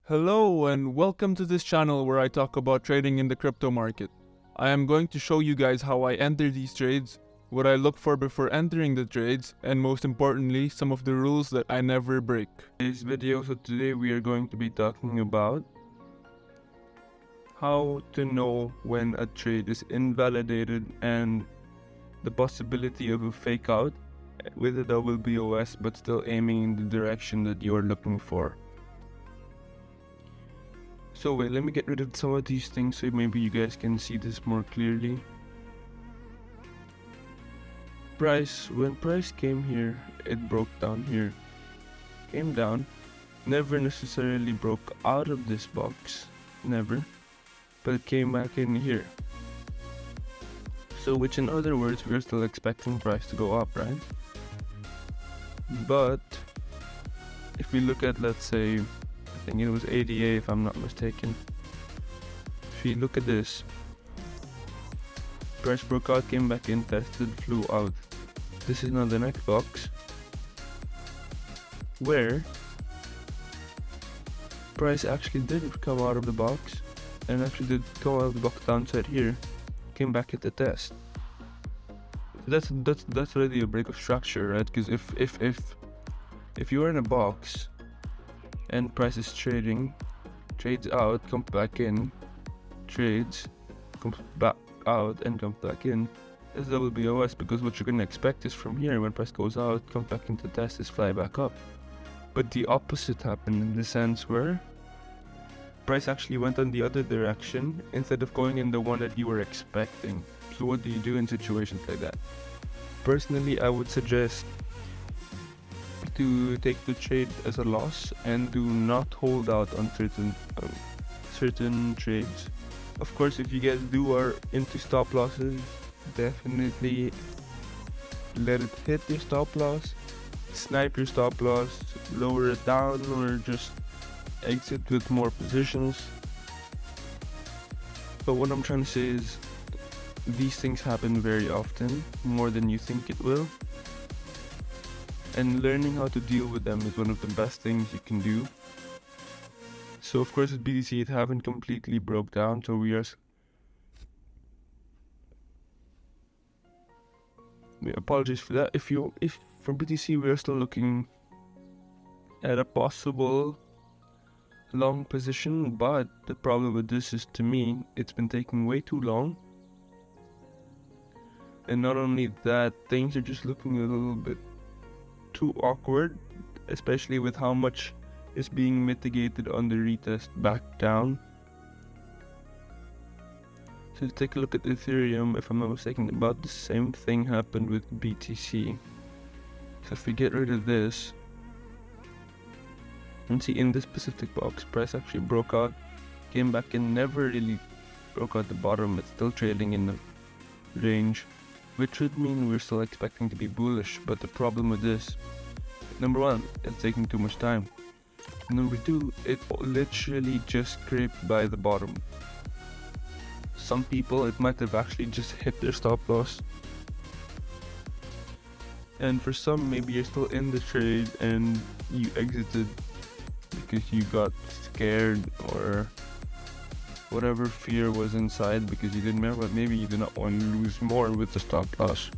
Hello and welcome to this channel where I talk about trading in the crypto market. I am going to show you guys how I enter these trades, what I look for before entering the trades, and most importantly, some of the rules that I never break. This video, so today we are going to be talking about how to know when a trade is invalidated and the possibility of a fake out with a double BOS but still aiming in the direction that you are looking for. So wait, let me get rid of some of these things so maybe you guys can see this more clearly. When price came here, it broke down here. Came down, never necessarily broke out of this box, never, but it came back in here. So which in other words, we're still expecting price to go up, right? But if we look at, let's say, I think it was ADA if I'm not mistaken. If you look at this, price broke out, came back in, tested, flew out. This is now the next box where price actually did come out of the box and actually did come out of the box downside here, came back at the test. That's really a break of structure, right? Because if you are in a box and price is trades out, comes back in, trades, comes back out and comes back in, that's double BOS, because what you're going to expect is from here, when price goes out, comes back into test, is fly back up. But the opposite happened in the sense where price actually went on the other direction instead of going in the one that you were expecting. So what do you do in situations like that? Personally, I would suggest to take the trade as a loss and do not hold out on certain trades. Of course, if you guys are into stop losses, definitely let it hit your stop loss, snipe your stop loss, lower it down, or just exit with more positions. But what I'm trying to say is these things happen very often, more than you think it will. And learning how to deal with them is one of the best things you can do. So of course with BTC it haven't completely broke down, so we apologies for that. If for BTC we are still looking at a possible long position, but the problem with this is, to me, it's been taking way too long. And not only that, things are just looking a little bit too awkward, especially with how much is being mitigated on the retest back down. So take a look at Ethereum. If I'm not mistaken, about the same thing happened with BTC. So if we get rid of this and see, in this specific box, price actually broke out, came back in, never really broke out the bottom. It's still trading in the range, which would mean we're still expecting to be bullish. But the problem with this, number one, it's taking too much time. Number two, it literally just scraped by the bottom. Some people, it might have actually just hit their stop loss. And for some, maybe you're still in the trade and you exited because you got scared or whatever fear was inside, because you didn't remember, but maybe you did not want to lose more with the stop loss.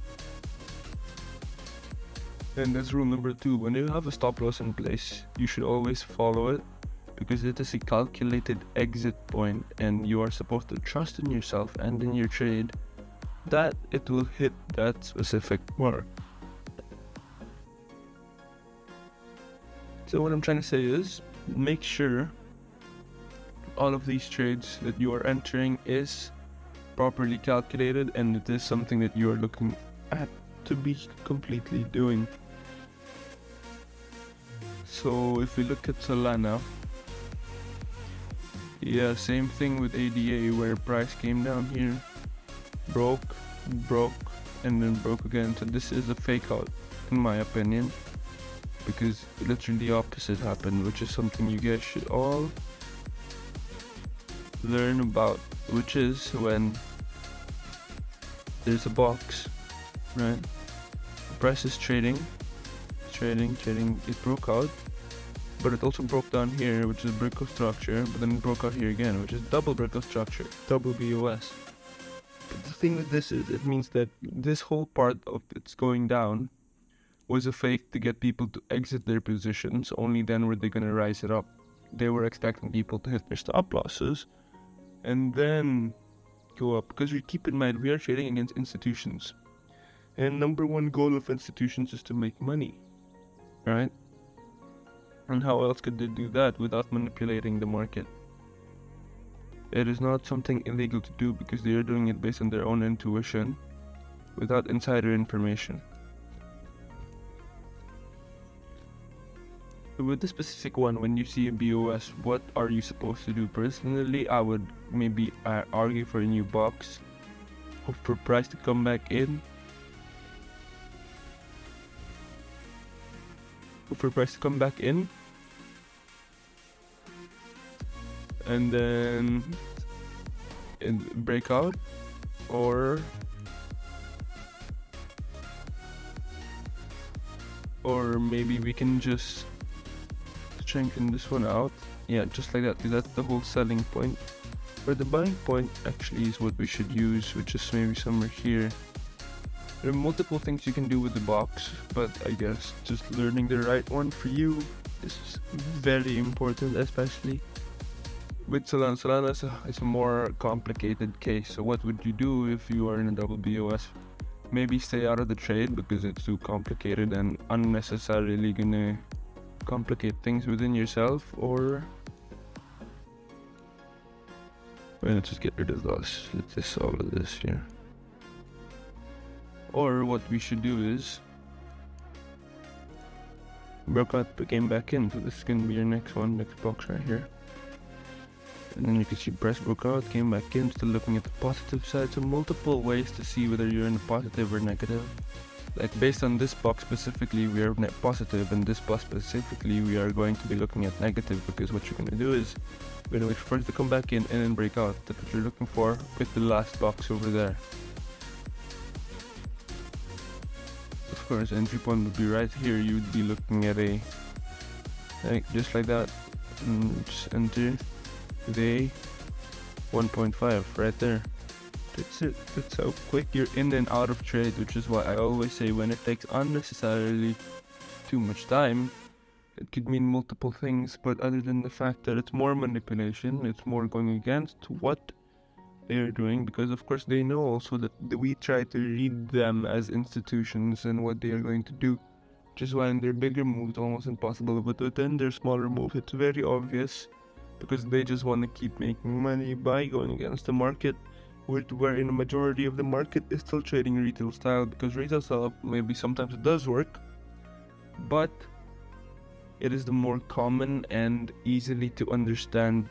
And that's rule number two. When you have a stop loss in place, you should always follow it, because it is a calculated exit point and you are supposed to trust in yourself and in your trade that it will hit that specific mark. So what I'm trying to say is, make sure all of these trades that you are entering is properly calculated and it is something that you are looking at to be completely doing. So if we look at Solana, yeah, same thing with ADA, where price came down here, broke, and then broke again. So this is a fake out, in my opinion, because literally the opposite happened, which is something you guys should all learn about, which is when there's a box, right? The price is trading, it broke out, but it also broke down here, which is brick of structure, but then it broke out here again, which is double brick of structure, double BOS. But the thing with this is, it means that this whole part of it's going down was a fake to get people to exit their positions. Only then were they going to rise it up. They were expecting people to hit their stop losses and then go up, because we keep in mind we are trading against institutions, and number one goal of institutions is to make money, right? And how else could they do that without manipulating the market? It is not something illegal to do, because they are doing it based on their own intuition without insider information. With the specific one, when you see a BOS, what are you supposed to do? Personally, I would maybe argue for a new box, hope for price to come back in, and then break out, or maybe we can just strengthen this one out. Yeah, just like that, because that's the whole selling point. But the buying point actually is what we should use, which is maybe somewhere here. There are multiple things you can do with the box, but I guess just learning the right one for you is very important, especially with Solana. Solana is a more complicated case. So what would you do if you are in a double BOS? Maybe stay out of the trade because it's too complicated and unnecessarily gonna complicate things within yourself, or well, let's just get rid of those. Let's just solve this here. Or what we should do is broke out, came back in, so this is gonna be your next box right here. And then you can see price broke out, came back in, still looking at the positive side. So multiple ways to see whether you're in a positive or negative. Like based on this box specifically, we are net positive, and this box specifically, we are going to be looking at negative, because what you're going to do is you're going to wait for it to come back in and then break out. That's what you're looking for with the last box over there. Of course, entry point would be right here. You would be looking at just like that, and just enter the 1.5 right there. That's it. That's how quick you're in and out of trade, which is why I always say when it takes unnecessarily too much time, it could mean multiple things. But other than the fact that it's more manipulation, it's more going against what they're doing, because of course they know also that we try to read them as institutions and what they are going to do, which is why in their bigger moves almost impossible, but within their smaller moves it's very obvious, because they just want to keep making money by going against the market, where in a majority of the market is still trading retail style, because retail style maybe sometimes it does work, but it is the more common and easily to understand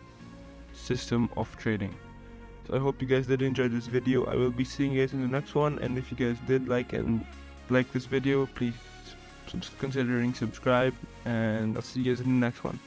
system of trading. So I hope you guys did enjoy this video. I will be seeing you guys in the next one, and if you guys did like this video, please considering subscribe, and I'll see you guys in the next one.